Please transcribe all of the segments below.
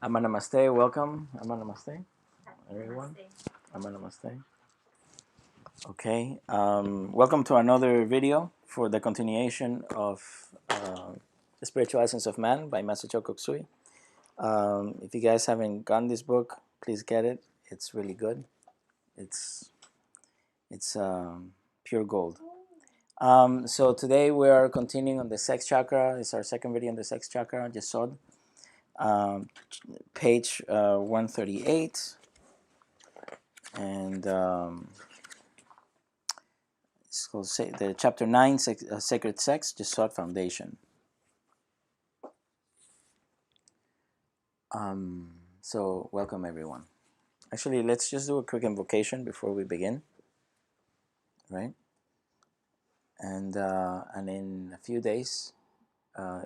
Amma Namaste, welcome. Amma Namaste, everyone. Amma Namaste. Okay, welcome to another video for the continuation of The Spiritual Essence of Man by Master Choa Kok Sui. If you guys haven't gotten this book, please get it. It's really good. It's pure gold. So today we are continuing on the sex chakra. It's our second video on the sex chakra, Yesod. Page 138, and it's called the chapter 9, Sacred Sex, Yesod Foundation. So welcome everyone. Actually, let's just do a quick invocation before we begin, right? And in a few days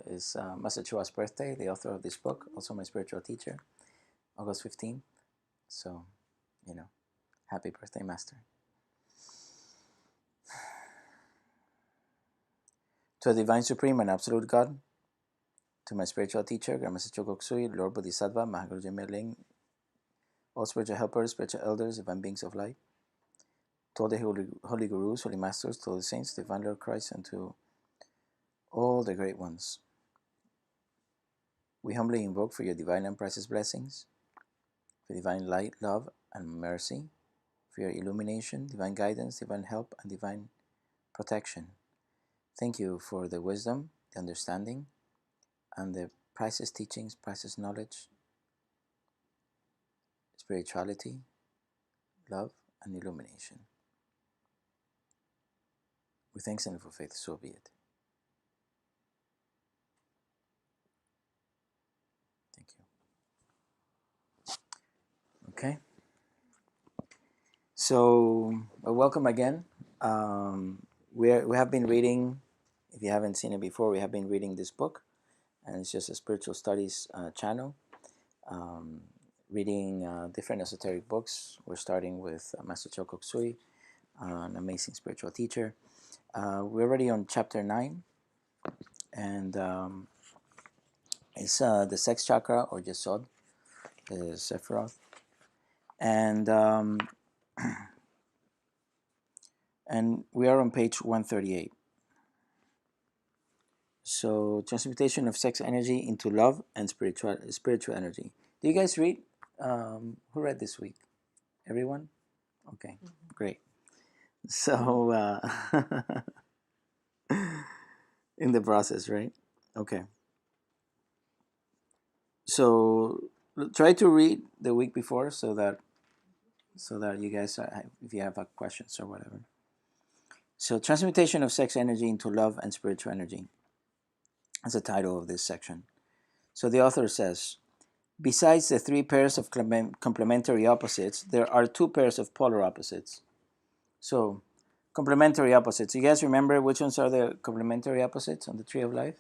is Master Choa's birthday, the author of this book, also my spiritual teacher, August 15th. So, happy birthday, Master. To the Divine Supreme and Absolute God, to my spiritual teacher, Master Choa Kok Sui, Lord Bodhisattva, Mahaguru Jemeling, all spiritual helpers, spiritual elders, divine beings of light, to all the holy gurus, holy masters, to all the saints, divine Lord Christ, and to all the great ones. We humbly invoke for your divine and precious blessings, for divine light, love, and mercy, for your illumination, divine guidance, divine help, and divine protection. Thank you for the wisdom, the understanding, and the priceless teachings, priceless knowledge, spirituality, love, and illumination. With thanks and for faith, so be it. Thank you. Okay. So, welcome again. We have been reading, if you haven't seen it before, we have been reading this book, and it's just a spiritual studies channel. Reading different esoteric books. We're starting with Master Choa Kok Sui, an amazing spiritual teacher. We're already on chapter 9, and it's the sex chakra, or Yesod, the Sephiroth, and we are on page 138. So, transmutation of sex energy into love and spiritual energy. Do you guys read? Who read this week? Everyone? Okay, great. So, in the process, right? Okay. So, try to read the week before so that you guys, if you have questions or whatever. So, transmutation of sex energy into love and spiritual energy. That's the title of this section. So the author says, besides the three pairs of complementary opposites, there are two pairs of polar opposites. So, complementary opposites. You guys remember which ones are the complementary opposites on the tree of life?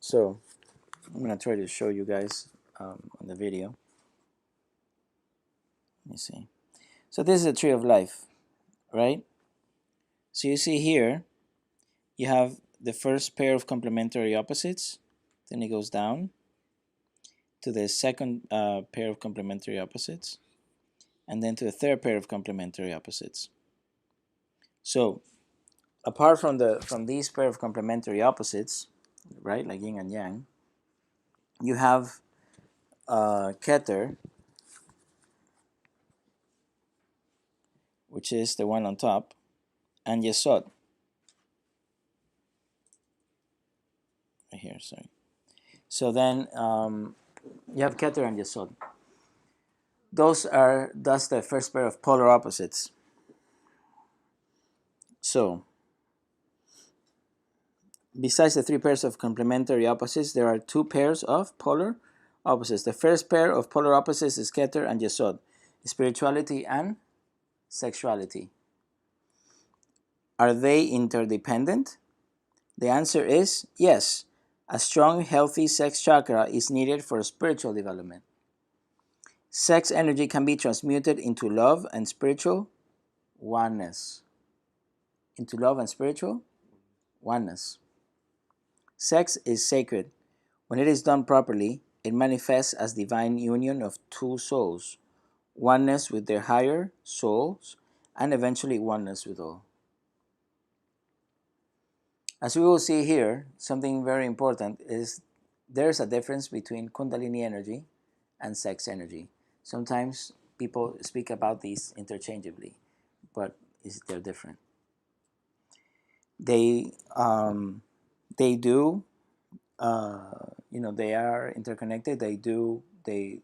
So, I'm going to try to show you guys on the video. Let me see. So this is a tree of life, right? So you see here, you have the first pair of complementary opposites. Then it goes down to the second pair of complementary opposites, and then to the third pair of complementary opposites. So, apart from these pair of complementary opposites, right, like yin and yang, you have Keter, which is the one on top, and Yesod. Right here, sorry. So then you have Keter and Yesod. Those are thus the first pair of polar opposites. So, besides the three pairs of complementary opposites, there are two pairs of polar opposites. The first pair of polar opposites is Keter and Yesod, spirituality and sexuality. Are they interdependent? The answer is yes. A strong, healthy sex chakra is needed for spiritual development. Sex energy can be transmuted into love and spiritual oneness. Into love and spiritual oneness. Sex is sacred. When it is done properly, It manifests as divine union of two souls, oneness with their higher souls, and eventually oneness with all. As we will see here, something very important is there's a difference between Kundalini energy and sex energy. Sometimes people speak about these interchangeably, but they're different. They they do they are interconnected. They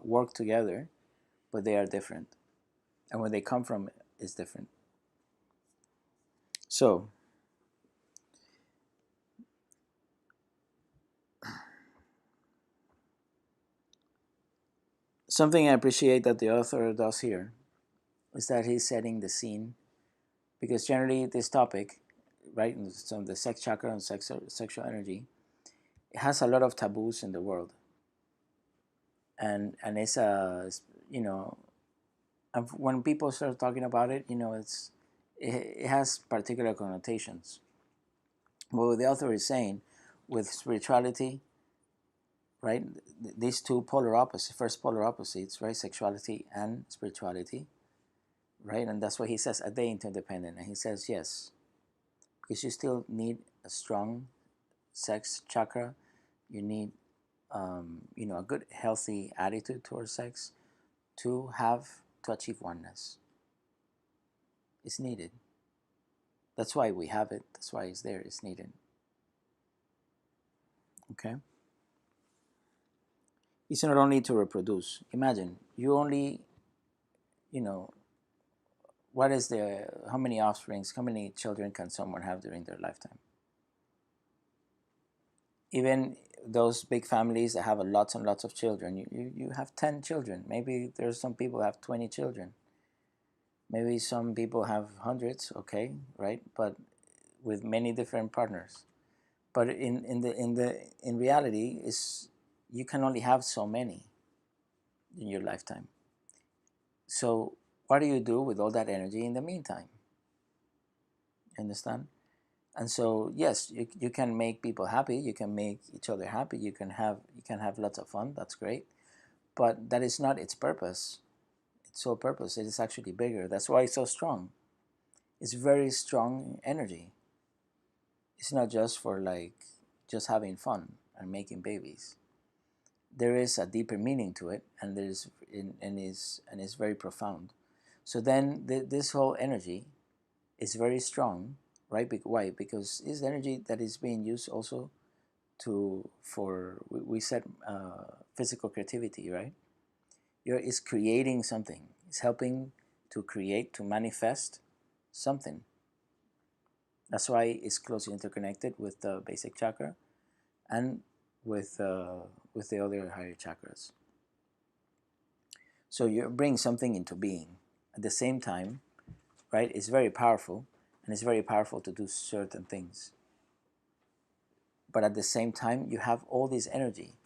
work together, but they are different, and where they come from is different. So something I appreciate that the author does here is that he's setting the scene, because generally this topic, right, so the sex chakra and sexual energy, it has a lot of taboos in the world, and it's a you know when people start talking about it, it has particular connotations. But what the author is saying with spirituality, right, these two polar opposites, first polar opposites, right, sexuality and spirituality, right, and that's why he says, are they interdependent? And he says yes, because you still need a strong sex chakra. You need a good healthy attitude towards sex to achieve oneness. It's needed. That's why we have it. That's why it's there. It's needed. Okay. It's not only to reproduce. Imagine you only, you know, how many offsprings, how many children can someone have during their lifetime? Even those big families that have lots and lots of children, you have 10 children. Maybe there's some people who have 20 children. Maybe some people have hundreds, okay, right? But with many different partners. But in reality, is you can only have so many in your lifetime. So what do you do with all that energy in the meantime? Understand? And so yes, you can make people happy, you can make each other happy, you can have lots of fun, that's great. But that is not its purpose. Its sole purpose, it is actually bigger. That's why it's so strong. It's very strong energy. It's not just for just having fun and making babies. There is a deeper meaning to it, and is very profound. So then this whole energy is very strong, right? Why? Because it's energy that is being used also for we said physical creativity, right? It's creating something. It's helping to create, to manifest something. That's why it's closely interconnected with the basic chakra and with the other higher chakras. So you bring something into being. At the same time, right, it's very powerful, and it's very powerful to do certain things. But at the same time, you have all this energy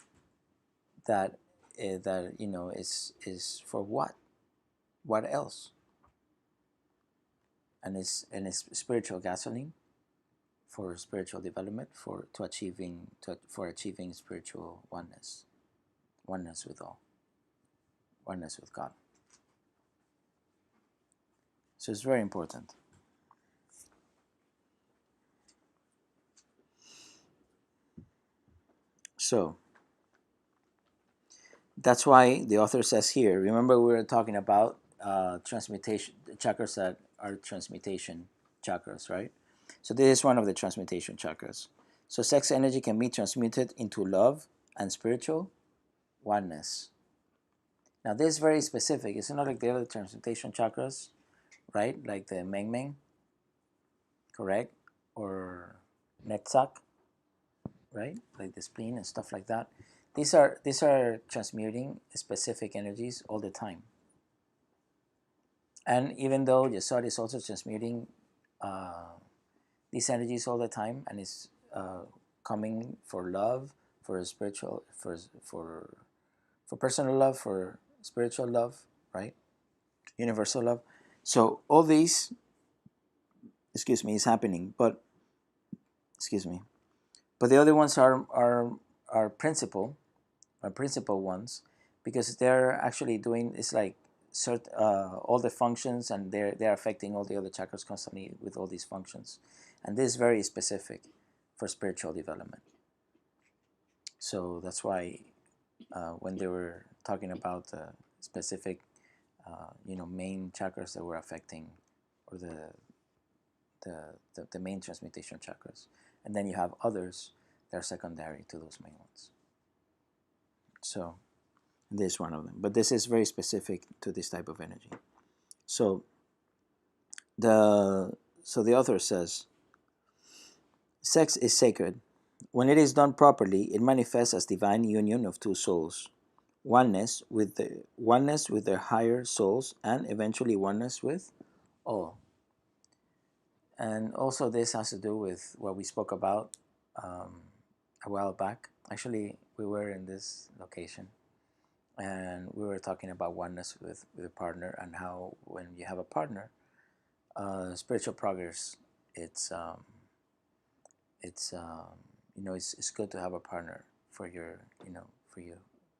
that is for what? What else? And it's spiritual gasoline for spiritual development, for achieving spiritual oneness with all, oneness with God. So it's very important. So that's why the author says here, remember we were talking about transmutation chakras that are transmutation chakras, right? So this is one of the transmutation chakras. So sex energy can be transmuted into love and spiritual oneness. Now this is very specific. It's not like the other transmutation chakras, right? Like the Meng Meng, correct? Or Netzach, right? Like the spleen and stuff like that. These are transmuting specific energies all the time. And even though Yesod is also transmuting these energies all the time, and is coming for love, for spiritual, for personal love, for spiritual love, right? Universal love. So all these, is happening, but excuse me, but the other ones are principle, principal ones, because they're actually doing, it's like all the functions, and they're affecting all the other chakras constantly with all these functions, and this is very specific for spiritual development. So that's why when they were talking about specific main chakras that were affecting, or the main transmutation chakras, and then you have others that are secondary to those main ones. So this is one of them, but this is very specific to this type of energy. So the author says, sex is sacred. When it is done properly, it manifests as divine union of two souls, oneness with their higher souls, and eventually oneness with all. And also this has to do with what we spoke about a while back. Actually, we were in this location, and we were talking about oneness with a partner, and how when you have a partner, spiritual progress, it's good to have a partner for you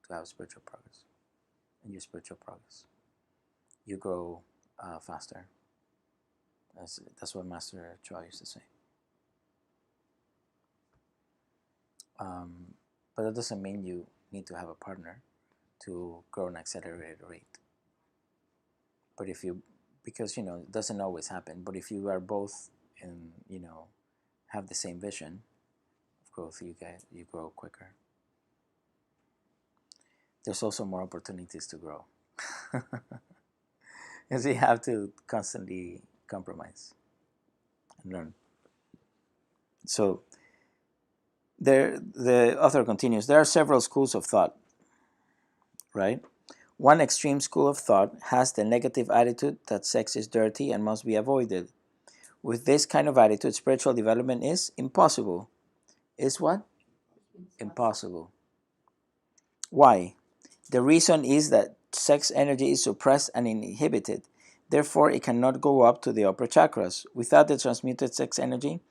to have spiritual progress. In your spiritual progress, you grow faster. That's what Master Choa used to say. But that doesn't mean you need to have a partner to grow an accelerated rate. But because it doesn't always happen. But if you are both have the same vision of growth, you grow quicker. There's also more opportunities to grow, because you have to constantly compromise and learn. So the author continues, there are several schools of thought, right? One extreme school of thought has the negative attitude that sex is dirty and must be avoided. With this kind of attitude, spiritual development is impossible. Is what? Impossible. Why? The reason is that sex energy is suppressed and inhibited. Therefore, it cannot go up to the upper chakras. Without the transmuted sex energy,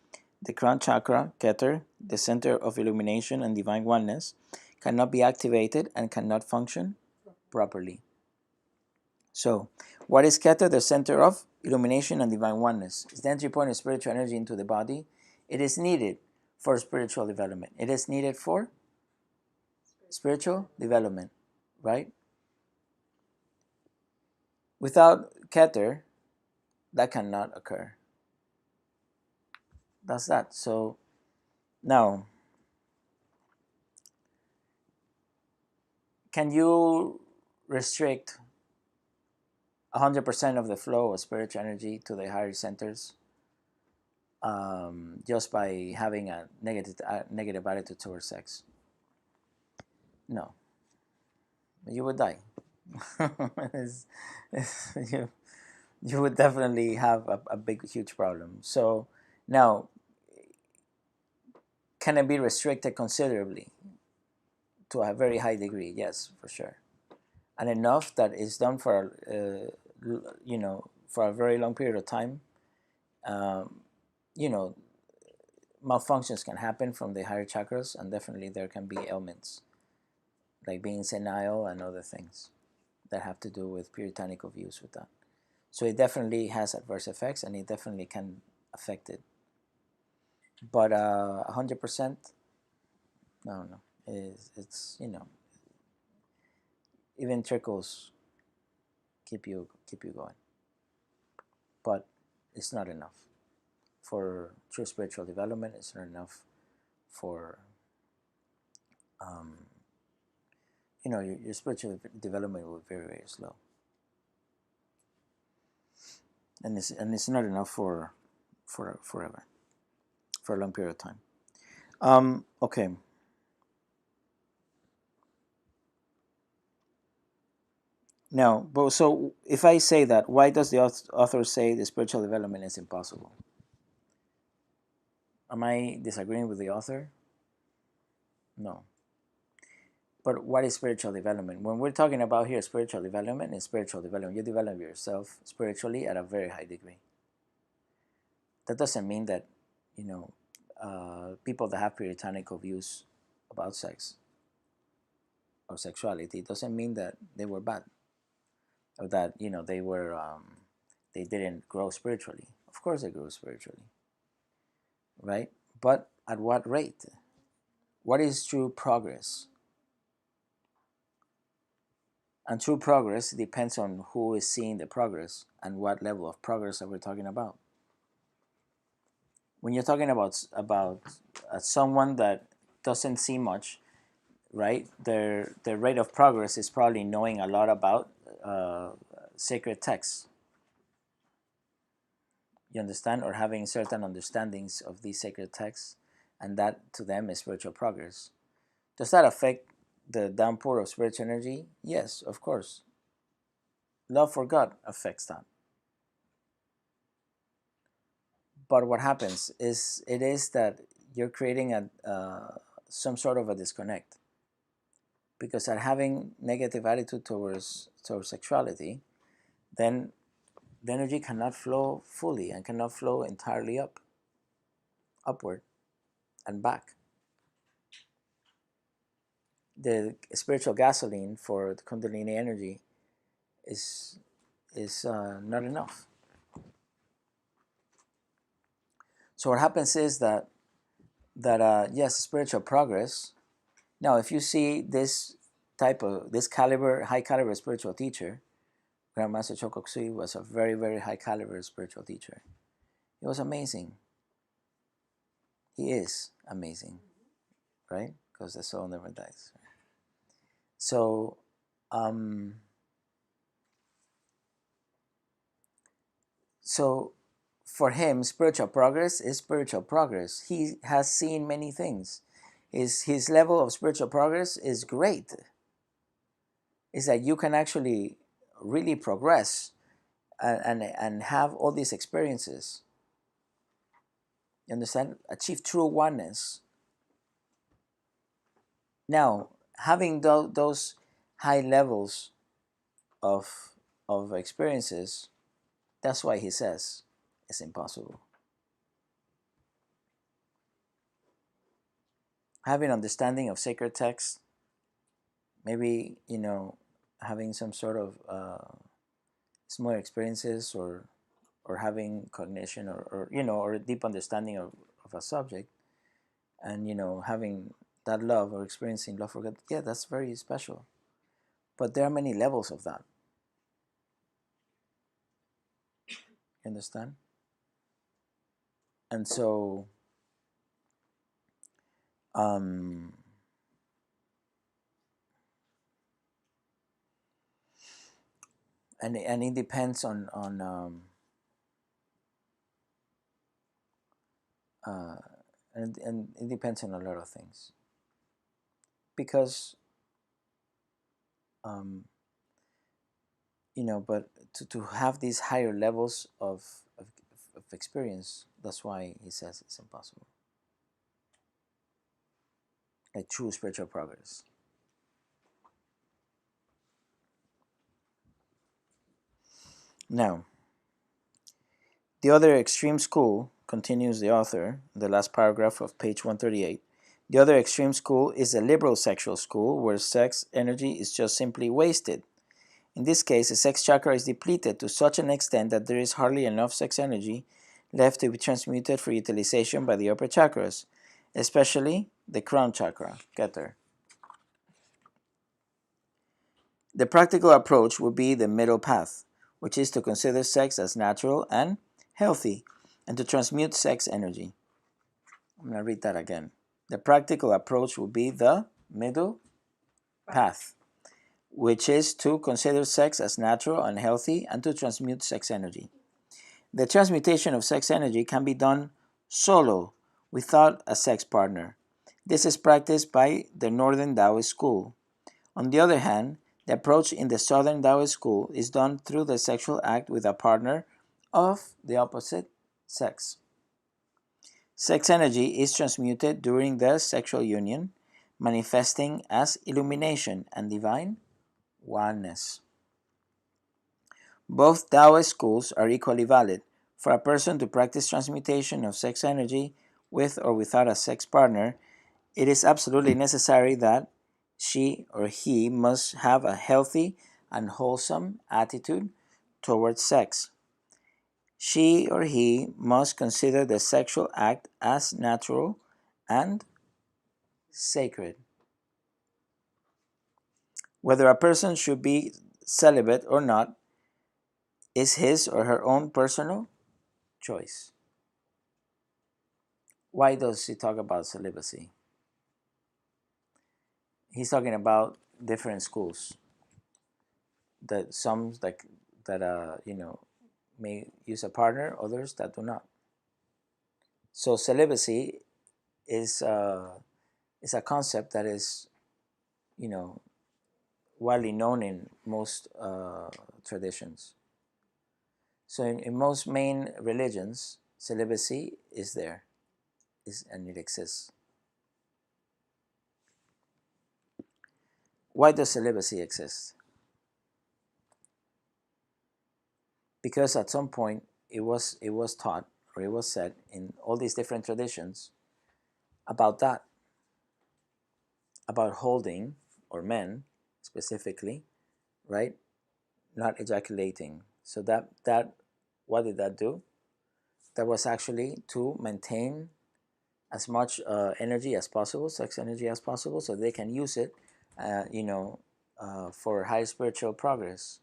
the crown chakra, Keter, the center of illumination and divine oneness, cannot be activated and cannot function properly. So, what is Keter? The center of illumination and divine oneness. It's the entry point of spiritual energy into the body. It is needed for spiritual development. It is needed for spiritual development, right? Without Keter, that cannot occur. That's that. So, now, can you restrict 100% of the flow of spiritual energy to the higher centers just by having a negative attitude towards sex? No. You would die. you would definitely have a big, huge problem. So now, can it be restricted considerably to a very high degree? Yes, for sure. And enough that is done for for a very long period of time. Malfunctions can happen from the higher chakras, and definitely there can be ailments like being senile and other things that have to do with puritanical views with that. So it definitely has adverse effects, and it definitely can affect it. But 100%, no. It's even trickles keep you going, but it's not enough for true spiritual development. It's not enough for your spiritual development will be very, very slow, and it's not enough for forever, for a long period of time. Okay. Now, but so if I say that, why does the author say the spiritual development is impossible? Am I disagreeing with the author? No. But what is spiritual development? When we're talking about here spiritual development, is spiritual development. You develop yourself spiritually at a very high degree. That doesn't mean that, people that have puritanical views about sex or sexuality doesn't mean that they were bad, or that they were they didn't grow spiritually. Of course they grew spiritually, right? But at what rate? What is true progress? And true progress depends on who is seeing the progress and what level of progress that we're talking about. When you're talking about someone that doesn't see much, right? Their rate of progress is probably knowing a lot about sacred texts. You understand, or having certain understandings of these sacred texts, and that to them is spiritual progress. Does that affect the downpour of spiritual energy? Yes, of course. Love for God affects that. But what happens is that you're creating some sort of a disconnect, because at having negative attitude towards sexuality, then the energy cannot flow fully and cannot flow entirely upward and back. The spiritual gasoline for the Kundalini energy is not enough. So what happens is that yes, spiritual progress. Now, if you see this high caliber spiritual teacher, Master Choa Kok Sui was a very, very high caliber spiritual teacher. He was amazing. He is amazing, right? Because the soul never dies. So, so for him, spiritual progress is spiritual progress. He has seen many things. His level of spiritual progress is great. Is that you can actually really progress and have all these experiences. You understand? Achieve true oneness. Now, having those high levels of experiences, that's why he says it's impossible. Having understanding of sacred text, maybe having some sort of small experiences, or having cognition, or a deep understanding of a subject, and having that love or experiencing love for God, yeah, that's very special. But there are many levels of that. You understand? And so and it depends on and it depends on a lot of things, because but to have these higher levels of experience, that's why he says it's impossible. Like true spiritual progress. Now, the other extreme school, continues the author, the last paragraph of page 138. The other extreme school is a liberal sexual school, where sex energy is just simply wasted. In this case, the sex chakra is depleted to such an extent that there is hardly enough sex energy left to be transmuted for utilization by the upper chakras, especially the crown chakra, Keter. The practical approach would be the middle path, which is to consider sex as natural and healthy, and to transmute sex energy. I'm going to read that again. The practical approach would be the middle path, which is to consider sex as natural and healthy, and to transmute sex energy. The transmutation of sex energy can be done solo, without a sex partner. This is practiced by the Northern Taoist school. On the other hand, the approach in the Southern Taoist school is done through the sexual act with a partner of the opposite sex. Sex energy is transmuted during the sexual union, manifesting as illumination and divine oneness. Both Taoist schools are equally valid. For a person to practice transmutation of sex energy with or without a sex partner, it is absolutely necessary that she or he must have a healthy and wholesome attitude towards sex. She or he must consider the sexual act as natural and sacred. Whether a person should be celibate or not is his or her own personal choice. Why does he talk about celibacy? He's talking about different schools. That some like that may use a partner, others that do not. So celibacy is is a concept that is you know widely known in most traditions. So in most main religions, celibacy is there, and it exists. Why does celibacy exist? Because at some point it was taught, or it was said in all these different traditions about that, about holding, or men specifically, right, not ejaculating. So that what did that do? That was actually to maintain as much energy as possible, sex energy as possible, so they can use it, for high spiritual progress.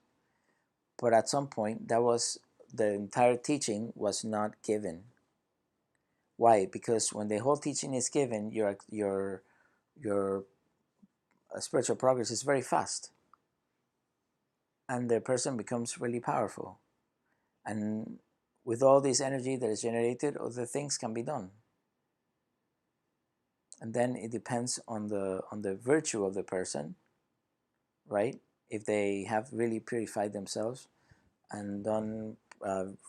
But at some point, that was the entire teaching was not given. Why? Because when the whole teaching is given, your spiritual progress is very fast, and the person becomes really powerful. And with all this energy that is generated, other things can be done. And then it depends on the virtue of the person, right? If they have really purified themselves and done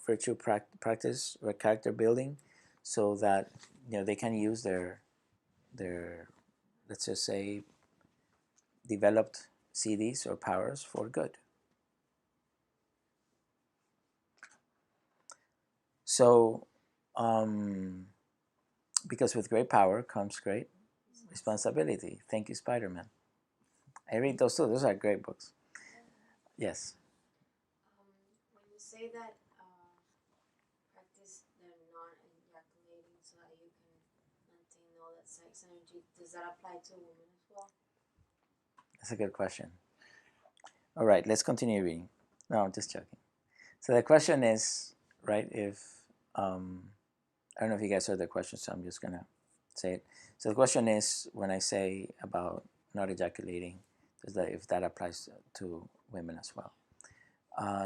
virtue practice or character building, so that they can use their let's just say developed CDs or powers for good. So, because with great power comes great responsibility. Thank you, Spider-Man. I read those too. Those are great books. Yes. When you say that practice the non-ejaculating so that you can maintain all that sex energy, does that apply to women as well? That's a good question. All right, let's continue reading. No, I'm just joking. So the question is, right, if I don't know if you guys heard the question, so I'm just gonna say it. So the question is, when I say about not ejaculating, does that if that applies to women as well?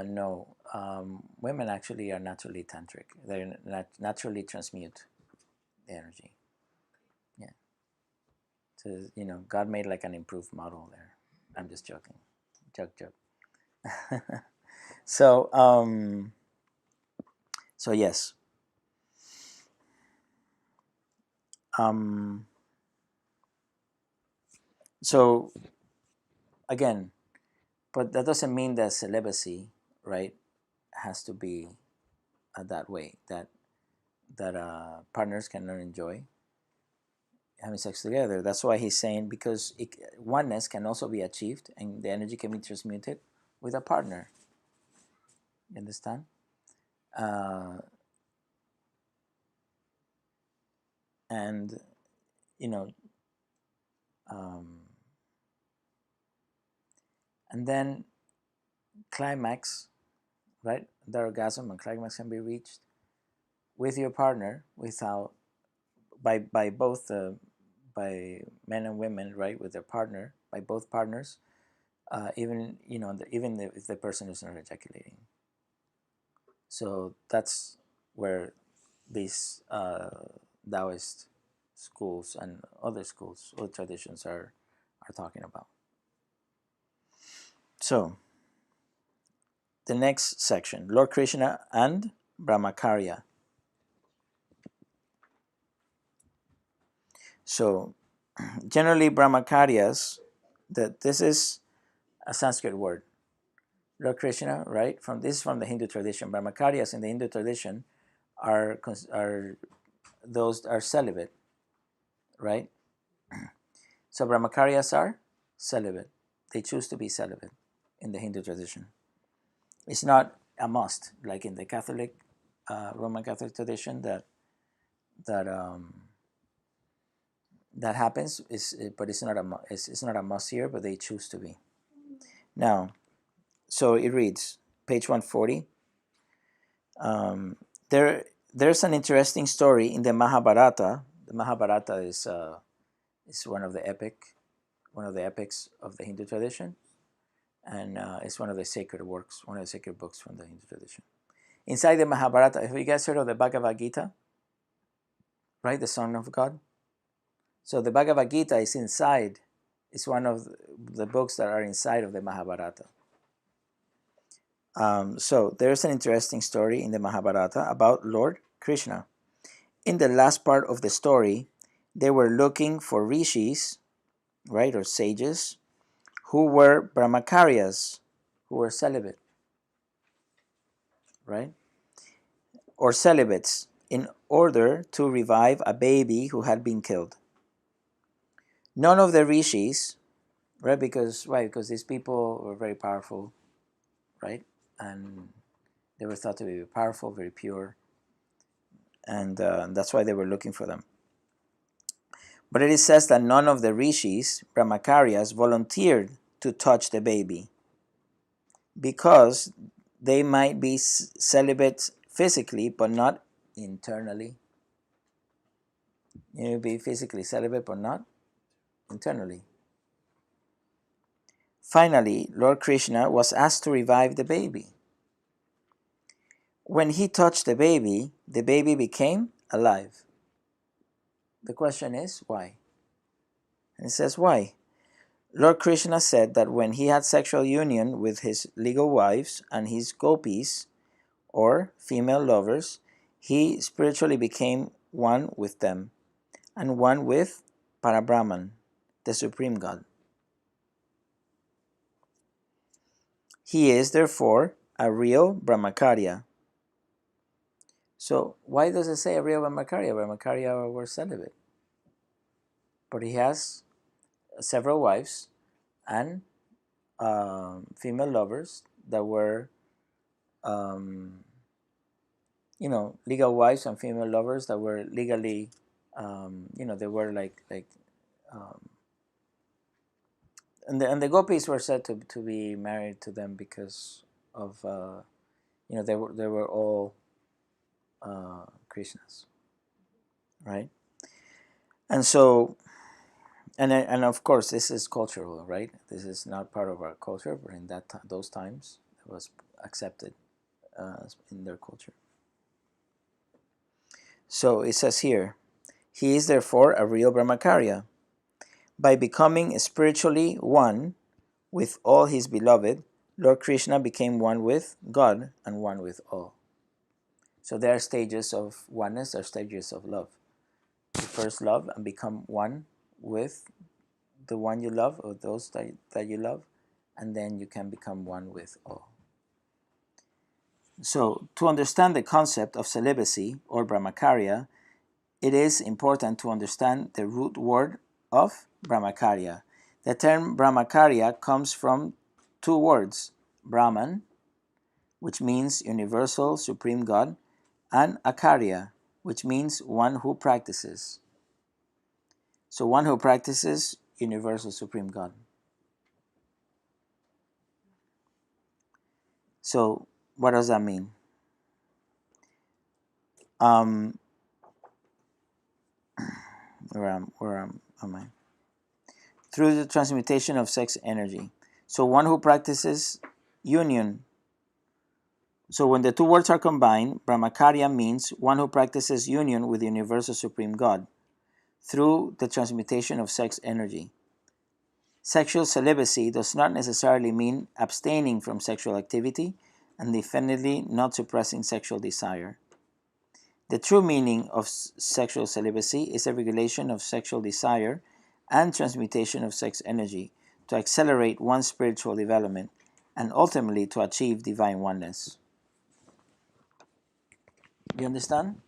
No, women actually are naturally tantric. They naturally transmute the energy. Yeah. So God made like an improved model there. I'm just joking. Joke. So so yes. Um, so again, but that doesn't mean that celibacy, right, has to be that way. That partners cannot enjoy having sex together. That's why he's saying, because oneness can also be achieved, and the energy can be transmuted with a partner. You understand? Uh, and you know, um, and then climax, right? The orgasm and climax can be reached with your partner without by both by men and women, right, with their partner, by both partners, even even if the person is not ejaculating. So that's where these Taoist schools and other schools or traditions are talking about. So the next section, Lord Krishna and Brahmacharya. So generally Brahmacharyas, that this is a Sanskrit word. Lord Krishna, right? From the Hindu tradition. Brahmacharyas in the Hindu tradition are those are celibate, right? So Brahmacharyas are celibate. They choose to be celibate in the Hindu tradition. It's not a must, like in the Catholic, Roman Catholic tradition, that that happens. But it's not it's not a must here, but they choose to be. Now, so it reads, page 140. Um, there's an interesting story in the Mahabharata. The Mahabharata is one of the epics of the Hindu tradition, and it's one of the sacred works, one of the sacred books from the Hindu tradition. Inside the Mahabharata, have you guys heard of the Bhagavad Gita? Right, the Song of God. So the Bhagavad Gita is inside. It's one of the books that are inside of the Mahabharata. So there's an interesting story in the Mahabharata about Lord Krishna. In the last part of the story, they were looking for rishis, right, or sages, who were brahmacharyas, who were celibate, right, or celibates, in order to revive a baby who had been killed. None of the rishis, right, because these people were very powerful, right, and they were thought to be powerful, very pure, and that's why they were looking for them. But it says that none of the rishis, brahmacharyas, volunteered to touch the baby because they might be celibate physically but not internally. You may be physically celibate but not internally. Finally, Lord Krishna was asked to revive the baby. When he touched the baby became alive. The question is, why? And it says, why? Lord Krishna said that when he had sexual union with his legal wives and his gopis, or female lovers, he spiritually became one with them, and one with Parabrahman, the Supreme God. He is therefore a real Brahmacharya. So why does it say a real Brahmacharya? Brahmacharya were celibate. But he has several wives and female lovers that were, legal wives and female lovers that were legally, they were like and the gopis were said to be married to them because of they were all Krishnas, right? And so and of course this is cultural, right? This is not part of our culture, but in those times it was accepted in their culture. So it says here, he is therefore a real Brahmacharya. By becoming spiritually one with all his beloved, Lord Krishna became one with God and one with all. So there are stages of oneness, there are stages of love. You first love and become one with the one you love, or those that you love, and then you can become one with all. So to understand the concept of celibacy or Brahmacharya, it is important to understand the root word of Brahmacharya. The term Brahmacharya comes from two words, Brahman, which means universal supreme God, and Acharya, which means one who practices. So one who practices universal supreme God. So what does that mean? Where am I? Through the transmutation of sex energy. So one who practices union. So when the two words are combined, Brahmacharya means one who practices union with the universal supreme God through the transmutation of sex energy. Sexual celibacy does not necessarily mean abstaining from sexual activity, and definitely not suppressing sexual desire. The true meaning of sexual celibacy is a regulation of sexual desire and transmutation of sex energy to accelerate one's spiritual development and ultimately to achieve divine oneness. You understand?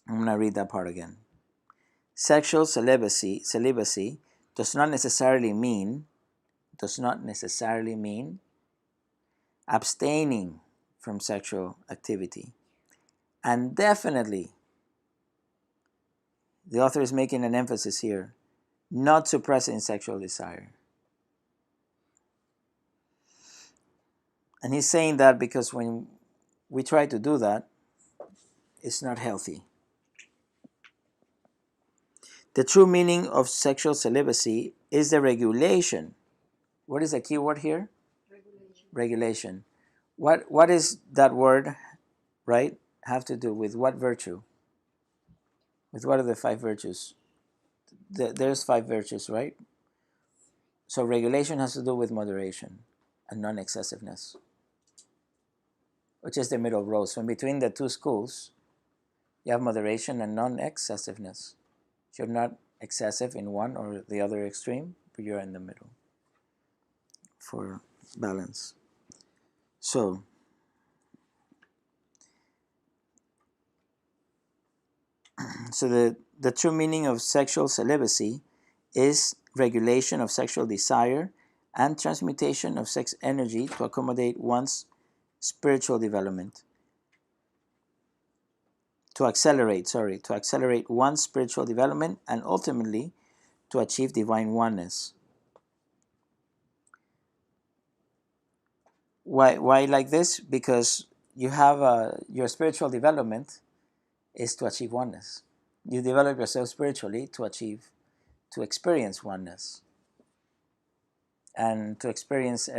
I'm going to read that part again. sexual celibacy does not necessarily mean abstaining from sexual activity. And definitely, the author is making an emphasis here, not suppressing sexual desire. And he's saying that because when we try to do that, it's not healthy. The true meaning of sexual celibacy is the regulation. What is the key word here? Regulation. What is that word, right, have to do with what virtue? With what are the 5 virtues? There's 5 virtues, right? So regulation has to do with moderation and non-excessiveness, which is the middle road. So in between the 2 schools, you have moderation and non-excessiveness. You're not excessive in one or the other extreme, but you're in the middle for balance. So the true meaning of sexual celibacy is regulation of sexual desire and transmutation of sex energy to accommodate one's spiritual development. To accelerate one's spiritual development and ultimately to achieve divine oneness. Why like this? Because you have your spiritual development is to achieve oneness. You develop yourself spiritually to experience oneness. And to experience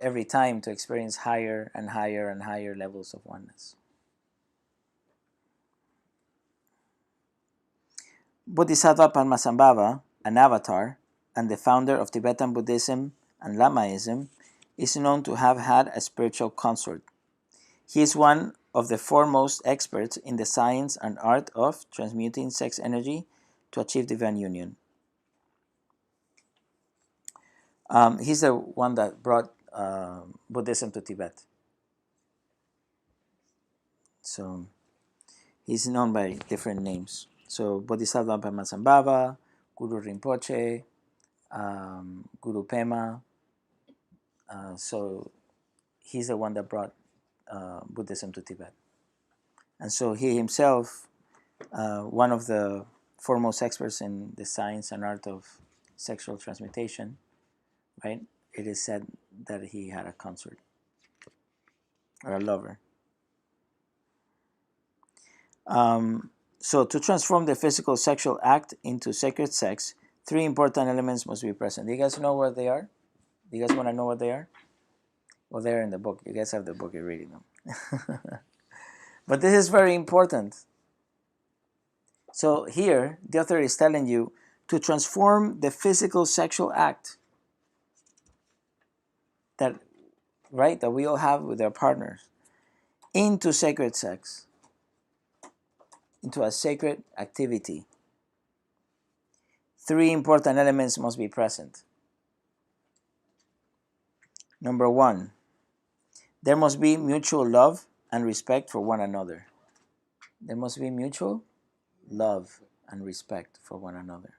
every time to experience higher and higher and higher levels of oneness. Bodhisattva Padmasambhava, an avatar and the founder of Tibetan Buddhism and Lamaism, is known to have had a spiritual consort. He is one of the foremost experts in the science and art of transmuting sex energy to achieve divine union. He's the one that brought Buddhism to Tibet. So he's known by different names. So Bodhisattva Padmasambhava, Guru Rinpoche, Guru Pema. So he's the one that brought Buddhism to Tibet. And so he himself, one of the foremost experts in the science and art of sexual transmutation, right? It is said that he had a consort or a lover. So to transform the physical sexual act into sacred sex, 3 important elements must be present. Do you guys know what they are? Do you guys want to know what they are? Well, they're in the book. You guys have the book, you're reading them. But this is very important. So here, the author is telling you to transform the physical sexual act that we all have with our partners into sacred sex, into a sacred activity. 3 important elements must be present. Number 1, there must be mutual love and respect for one another. There must be mutual love and respect for one another.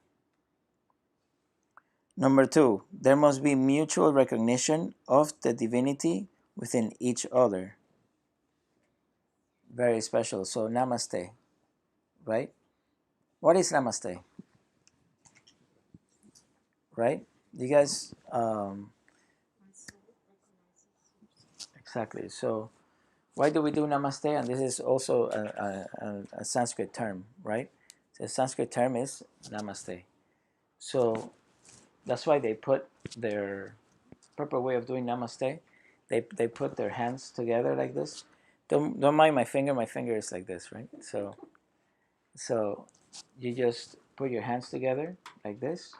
Number 2, there must be mutual recognition of the divinity within each other. Very special. So namaste, right? What is namaste? Right? You guys, exactly. So why do we do namaste? And this is also a Sanskrit term, right? The Sanskrit term is namaste. So that's why they put their proper way of doing namaste. They put their hands together like this. Don't mind my finger. My finger is like this, right? So you just put your hands together like this,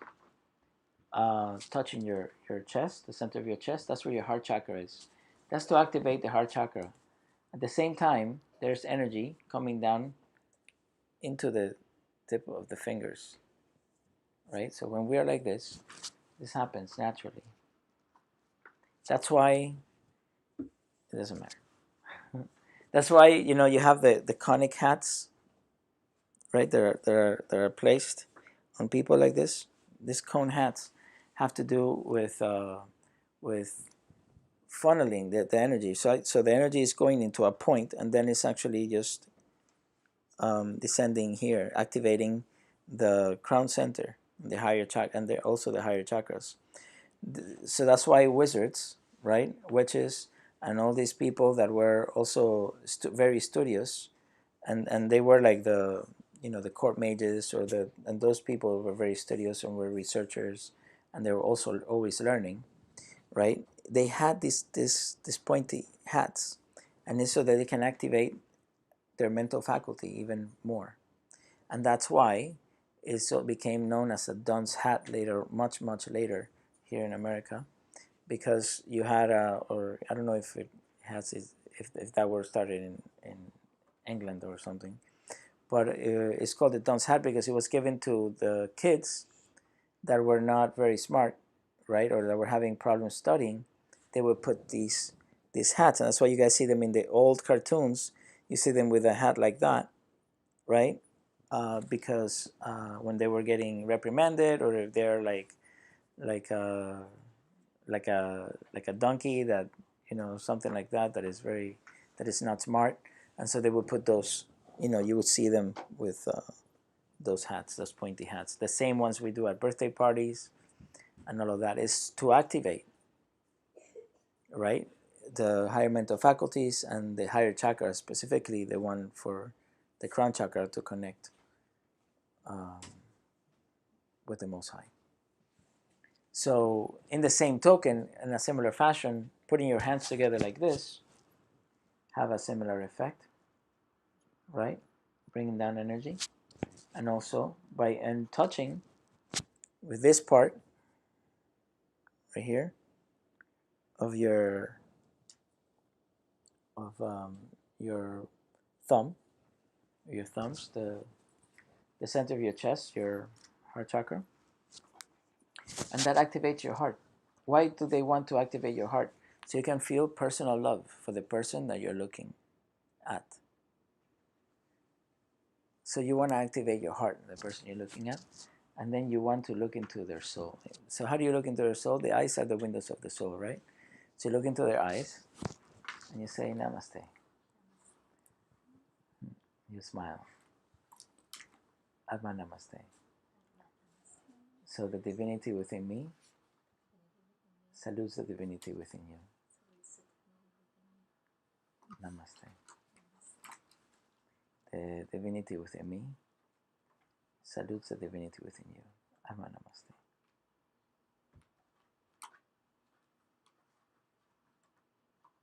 touching your chest, the center of your chest. That's where your heart chakra is. That's to activate the heart chakra. At the same time, there's energy coming down into the tip of the fingers, right? So when we are like this happens naturally. That's why it doesn't matter. That's why you have the conic hats right? That are placed on people like this. These cone hats have to do with funneling the energy. So the energy is going into a point, and then it's actually just descending here, activating the crown center, the higher chakra, and also the higher chakras. So that's why wizards, right, witches, and all these people that were also very studious, and they were like the the court mages and those people were very studious and were researchers, and they were also always learning, right? They had these pointy hats, and it's so that they can activate their mental faculty even more, and that's why it so became known as a dunce hat later, much later here in America, because you had or I don't know if it has if that were started in England or something, but it's called the dunce hat because it was given to the kids that were not very smart, right, or that were having problems studying. They would put these hats, and that's why you guys see them in the old cartoons. You see them with a hat like that, right? Because when they were getting reprimanded, or if they're like a like a donkey that something like that that is not smart, and so they would put those. You would see them with those hats, those pointy hats, the same ones we do at birthday parties, and all of that is to activate, right, the higher mental faculties and the higher chakra, specifically the one for the crown chakra to connect um, with the Most High. So, in the same token, in a similar fashion, putting your hands together like this have a similar effect, right? Bringing down energy, and also by touching with this part right here of your thumb, your thumbs, the center of your chest, your heart chakra, and that activates your heart. Why do they want to activate your heart? So you can feel personal love for the person that you're looking at. So you want to activate your heart, the person you're looking at, and then you want to look into their soul. So how do you look into their soul? The eyes are the windows of the soul, right? So you look into their eyes and you say namaste. You smile. Atma namaste. So the divinity within me salutes the divinity within you. Namaste. The divinity within me salutes the divinity within you. Atma namaste.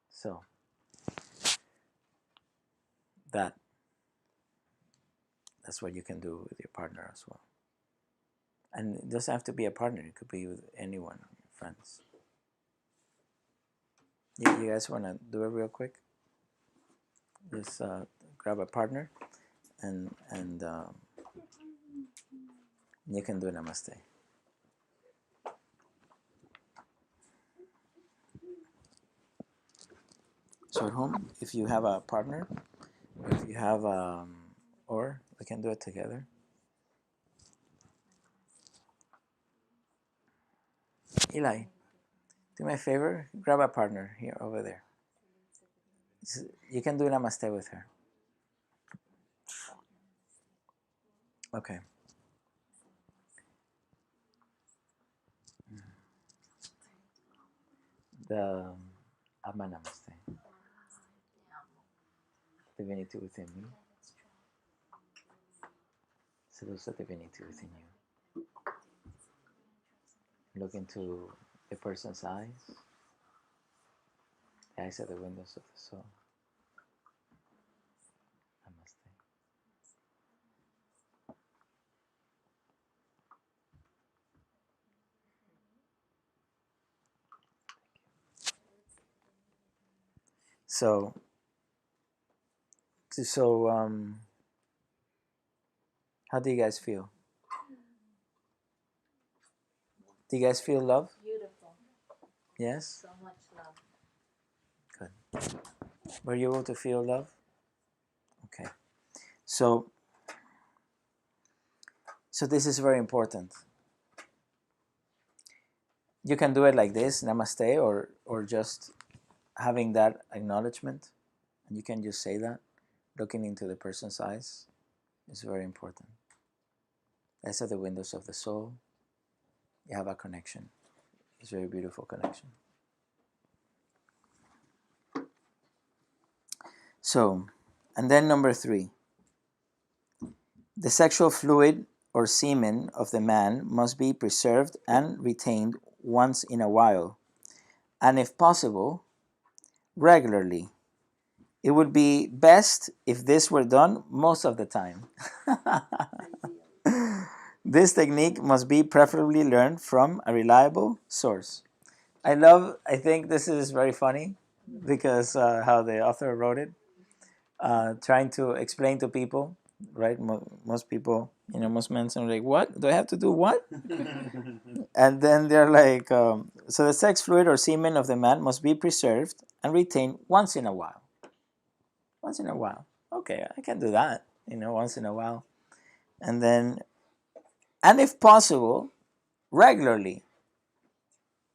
So that's what you can do with your partner as well. And it doesn't have to be a partner. It could be with anyone, friends. You guys want to do it real quick? Just grab a partner and you can do namaste. So at home, if you have a partner, if you have or we can do it together. Eli, do me a favor. Grab a partner here over there. You can do namaste with her. Okay. The Atma namaste. Divinity within me. Salutes the divinity within you. Look into the person's eyes. The eyes are the windows of the soul. Namaste. So, how do you guys feel? Do you guys feel love? Beautiful. Yes? So much love. Good. Were you able to feel love? Okay. So, So this is very important. You can do it like this, namaste, or just having that acknowledgement, and you can just say that, looking into the person's eyes is very important. These are the windows of the soul. You have a connection. It's a very beautiful connection. So, and then number 3. The sexual fluid or semen of the man must be preserved and retained once in a while, and if possible, regularly. It would be best if this were done most of the time. This technique must be preferably learned from a reliable source. I think this is very funny because how the author wrote it, trying to explain to people, right? Most people, most men are like, what? Do I have to do what? And then they're like, so the sex fluid or semen of the man must be preserved and retained once in a while. Once in a while. Okay, I can do that, once in a while. And then, and if possible, regularly.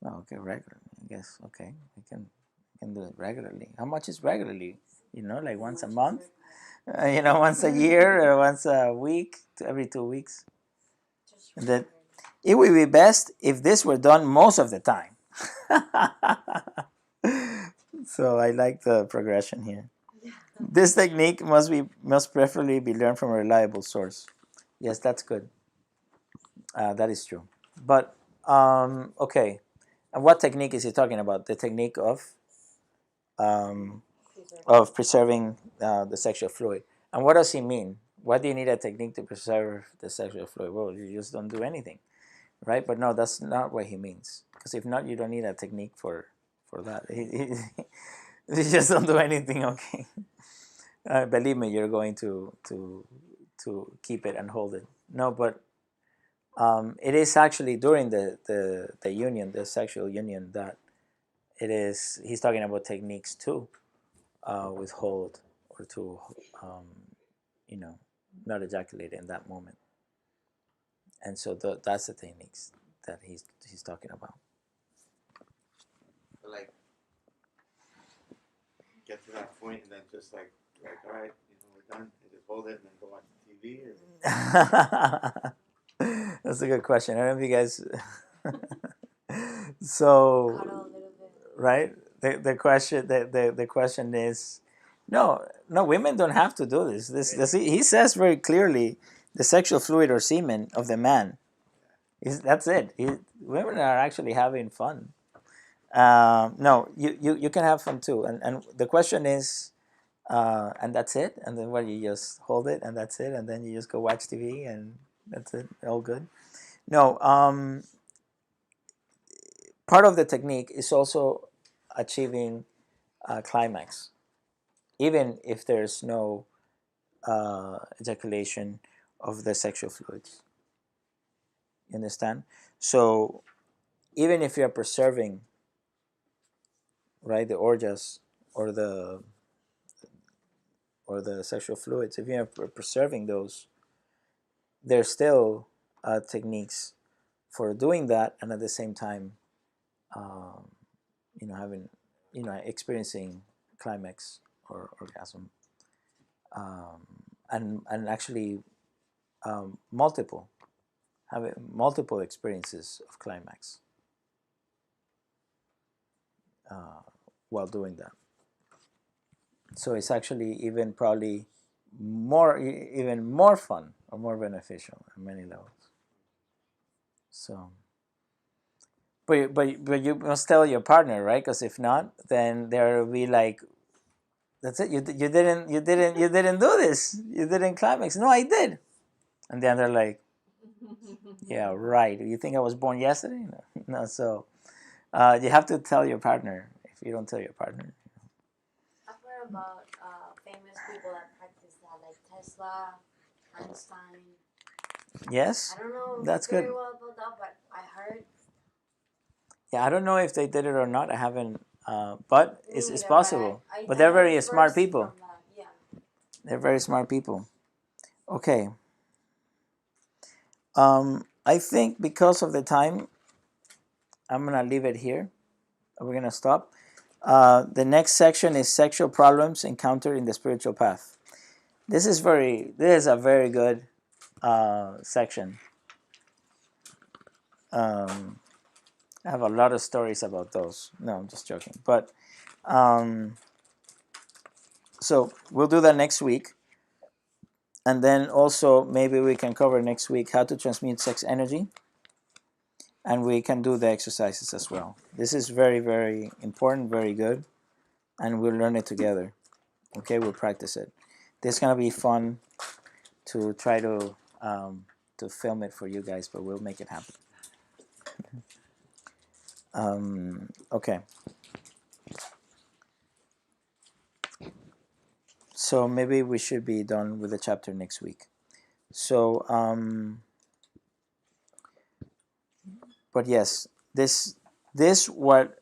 Oh, okay, regularly. I guess, okay, I can do it regularly. How much is regularly? Like once a month? Once a year or once a week, every 2 weeks. And that it would be best if this were done most of the time. So I like the progression here. This technique must preferably be learned from a reliable source. Yes, that's good. That is true. But okay, and what technique is he talking about? The technique um, of preserving the sexual fluid. And what does he mean? Why do you need a technique to preserve the sexual fluid? Well, you just don't do anything, right? But no, that's not what he means. Because if not, you don't need a technique for that. You just don't do anything. Okay. Believe me, you're going to keep it and hold it. No, but it is actually during the union, the sexual union, that he's talking about techniques to withhold or to not ejaculate in that moment. And so that's the techniques that he's talking about. Like get to that point and then just like all right, we're done, and just hold it and then go watch TV. That's a good question. I don't know if you guys. So, right? The question is, no, women don't have to do this. He says very clearly, the sexual fluid or semen of the man. That's it. Women are actually having fun. No, you can have fun too. And the question is, and that's it. And then what, you just hold it and that's it. And then you just go watch TV and that's it. All good. No, part of the technique is also achieving climax, even if there's no ejaculation of the sexual fluids. You understand? So even if you're preserving, right, the orgas or the sexual fluids, if you're preserving those, there's still techniques for doing that, and at the same time, um, having, experiencing climax or orgasm, and actually having multiple experiences of climax while doing that. So it's actually even probably even more fun or more beneficial on many levels. So, but you must tell your partner, right? Because if not, then there will be like, that's it. You didn't do this. You didn't climax. No, I did. And then they're like, yeah, right. You think I was born yesterday? No, no. So you have to tell your partner. If you don't tell your partner, I've heard about famous people that practice that, like Tesla, Einstein. yes, I don't know that's very good. well about that, but I heard. Yeah, I don't know if they did it or not. I haven't, but it's Neither, possible. But I they're heard very smart first people. from that. Yeah. They're very smart people. Okay. I think because of the time, I'm gonna leave it here. We're gonna stop. The next section is sexual problems encountered in the spiritual path. This is a very good section. I have a lot of stories about those. No, I'm just joking. But so we'll do that next week. And then also maybe we can cover next week how to transmute sex energy. And we can do the exercises as well. This is very, very important, very good. And we'll learn it together. Okay, we'll practice it. This is going to be fun to try to film it for you guys, but we'll make it happen. Okay. So maybe we should be done with the chapter next week. So, but yes, this what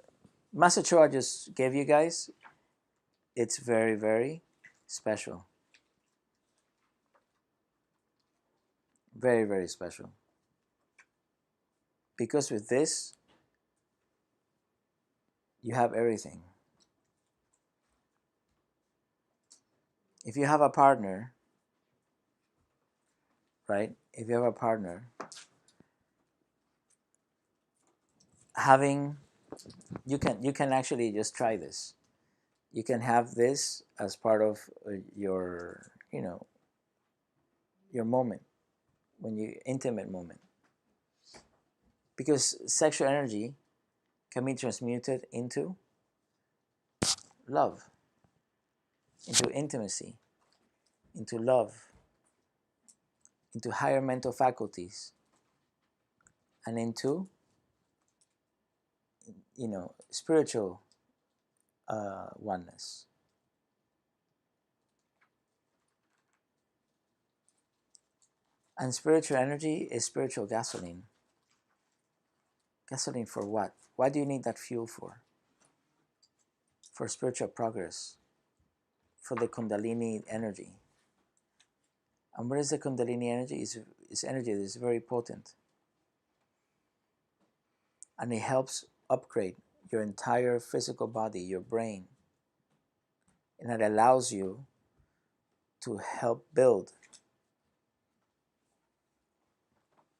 Master Choa just gave you guys, it's very, very special. Very, very special. Because with this, you have everything. If you have a partner, right? If you have a partner, having you can actually just try this. You can have this as part of your your moment, when you intimate moment, because sexual energy can be transmuted into love, into intimacy, into love, into higher mental faculties, and into spiritual oneness. And spiritual energy is spiritual gasoline. Gasoline for what? What do you need that fuel for? For spiritual progress, for the Kundalini energy. And what is the Kundalini energy? It's energy that is very potent. And it helps upgrade your entire physical body, your brain. And it allows you to help build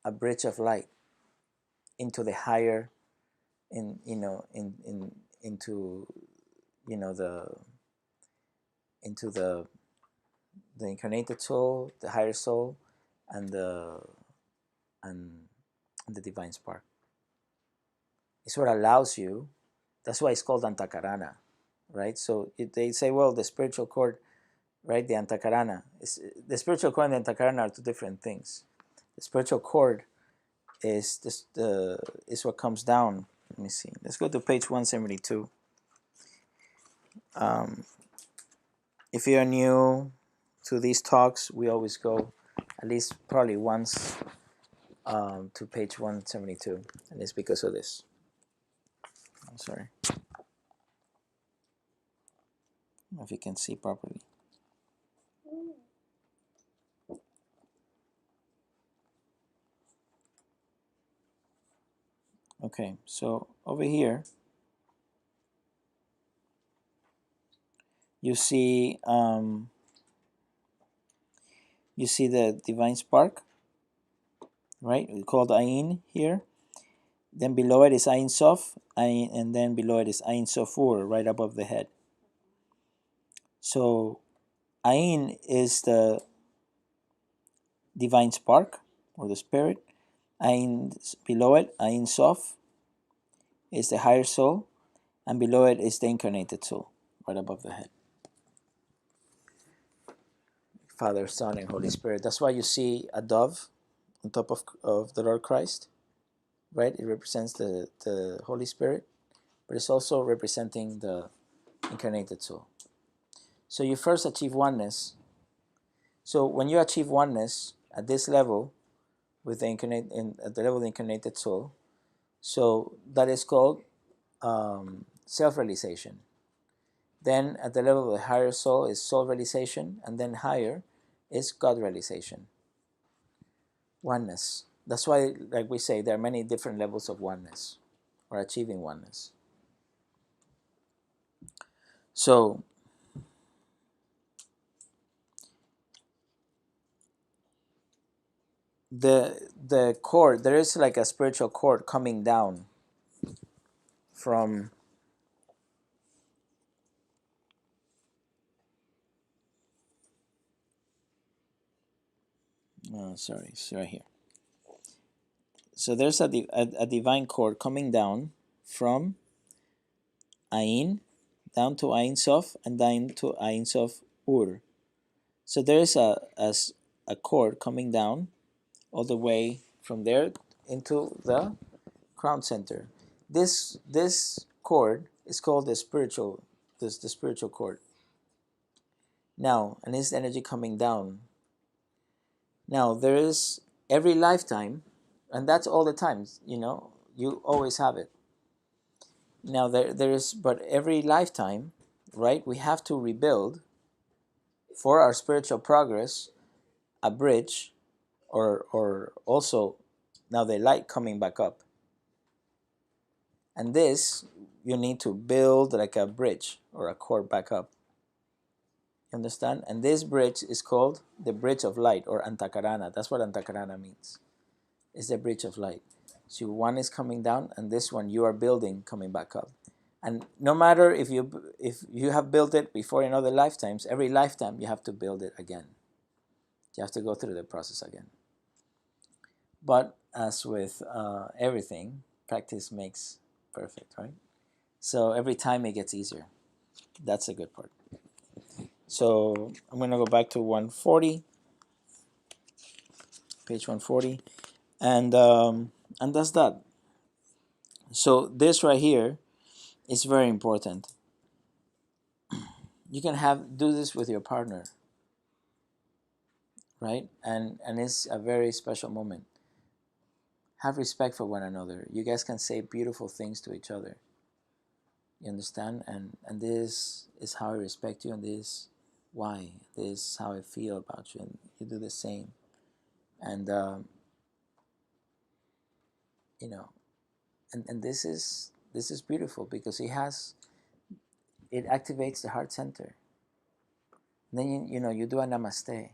a bridge of light into the higher, into the incarnated soul, the higher soul, and the divine spark. It's what allows you. That's why it's called Antakarana, right? So they say, well, the spiritual cord, right? The Antakarana. The spiritual cord and the Antakarana are two different things. The spiritual cord is is what comes down. Let me see. Let's go to page 172. If you're new to these talks, we always go at least probably once to page 172, and it's because of this. I'm sorry. I don't know if you can see properly. Okay, so over here you see the divine spark, right? We called Ain here. Then below it is Ain Sof, and then below it is Ain Sofur, right above the head. So Ain is the divine spark or the spirit. Ain below it, Ain Sof, is the higher soul, and below it is the incarnated soul, right above the head. Father, Son, and Holy Spirit. That's why you see a dove on top of the Lord Christ, right? It represents the Holy Spirit, but it's also representing the incarnated soul. So you first achieve oneness. So when you achieve oneness at this level, with the at the level of the incarnated soul, so that is called self-realization. Then at the level of the higher soul is soul realization, and then higher is God realization. Oneness. That's why, like we say, there are many different levels of oneness or achieving oneness. So the cord, there is like a spiritual cord coming down from sorry, it's right here. So there's a divine cord coming down from Ain down to Ain Sof and down to Ain Sof Ur. So there is a cord coming down all the way from there into the crown center. This cord is called the spiritual cord. Now, and it's energy coming down. Now there is every lifetime, and that's all the times, you always have it. Now there is, but every lifetime, right, we have to rebuild for our spiritual progress a bridge, or also now the light coming back up. And this, you need to build like a bridge or a cord back up. You understand? And this bridge is called the bridge of light, or Antakarana. That's what Antakarana means. It's the bridge of light. So one is coming down, and this one you are building coming back up. And no matter if you have built it before in other lifetimes, every lifetime you have to build it again. You have to go through the process again. But as with everything, practice makes perfect, right? So every time it gets easier. That's a good part. So I'm going to go back to 140, page 140, and that's that. So this right here is very important. You can do this with your partner, right? And it's a very special moment. Have respect for one another. You guys can say beautiful things to each other. You understand? And this is how I respect you, and this why. This is how I feel about you, and you do the same. And and this is beautiful because it activates the heart center. And then you do a namaste.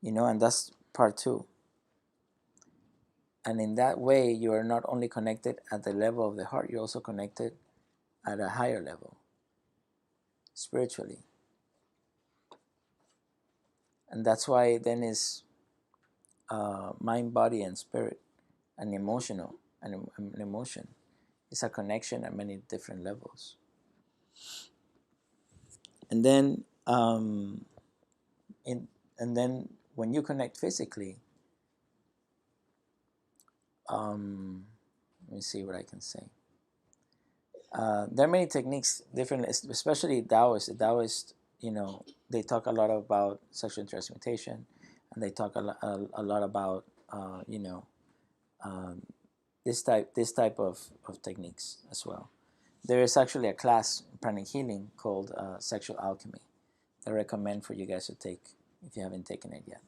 And that's part 2. And in that way, you are not only connected at the level of the heart, you're also connected at a higher level, spiritually. And that's why then is mind, body, and spirit, and emotion. It's a connection at many different levels. And then, and then when you connect physically, let me see what I can say. There are many techniques, different, especially Taoists. The Taoists, they talk a lot about sexual transmutation, and they talk a lot about, this type of techniques as well. There is actually a class in pranic healing called sexual alchemy that I recommend for you guys to take if you haven't taken it yet.